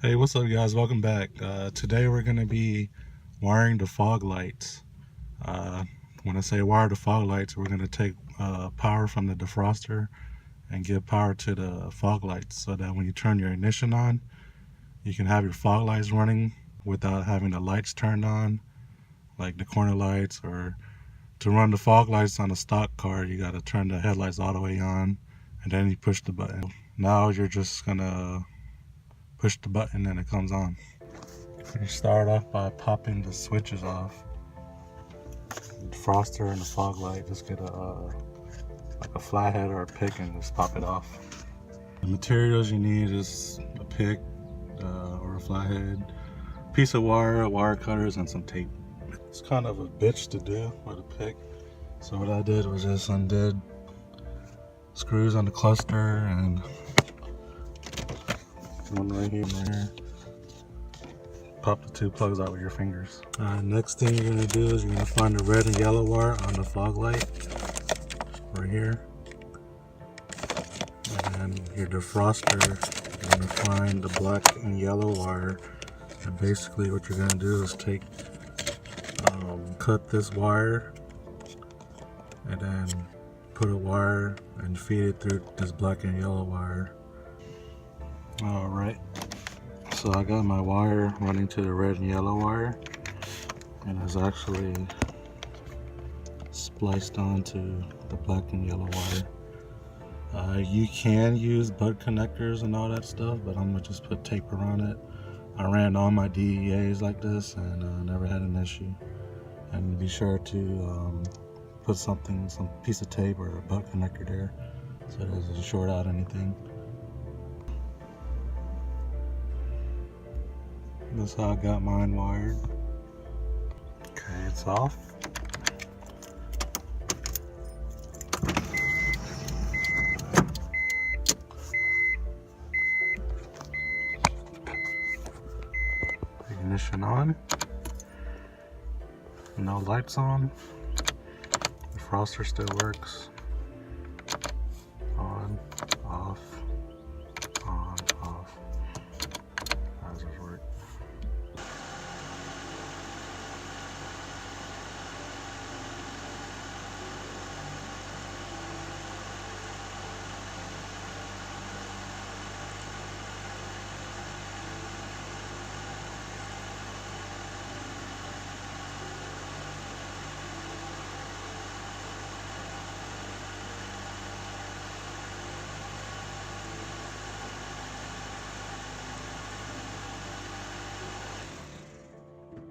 Hey, what's up guys? Welcome back. Today we're going to be wiring the fog lights. When I say wire the fog lights, we're going to take power from the defroster and give power to the fog lights so that when you turn your ignition on, you can have your fog lights running without having the lights turned on, like the corner lights. Or to run the fog lights on a stock car, you got to turn the headlights all the way on and then you push the button. Now you're just going to push the button and it comes on. You start off by popping the switches off. The defroster and the fog light, just get like a flathead or a pick and just pop it off. The materials you need is a pick or a flathead, piece of wire cutters, and some tape. It's kind of a bitch to do with a pick, so what I did was just undid screws on the cluster and one right here and right here. Pop the two plugs out with your fingers. Next thing you're going to do is you're going to find the red and yellow wire on the fog light right here. And your defroster, you're going to find the black and yellow wire. And basically what you're going to do is cut this wire and then put a wire and feed it through this black and yellow wire. Alright, so I got my wire running to the red and yellow wire, and it's actually spliced onto the black and yellow wire. You can use butt connectors and all that stuff, but I'm gonna just put tape around it. I ran all my DEAs like this and never had an issue. And be sure to put some piece of tape or a butt connector there so it doesn't short out anything. That's how I got mine wired. Okay, it's off. Ignition on. No lights on. The defroster still works. On, off, on, off. How does this work?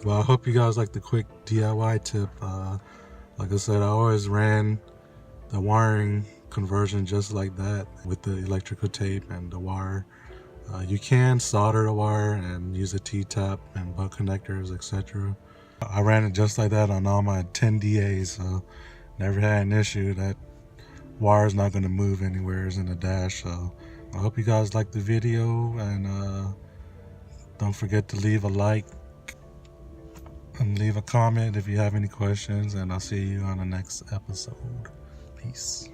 Well, I hope you guys like the quick DIY tip. Like I said, I always ran the wiring conversion just like that with the electrical tape and the wire. You can solder the wire and use a T-tap and butt connectors, etc. I ran it just like that on all my 10 DAs, so never had an issue. That wire is not going to move anywhere, it's in the dash. So I hope you guys liked the video, and don't forget to leave a like and leave a comment if you have any questions, and I'll see you on the next episode. Peace.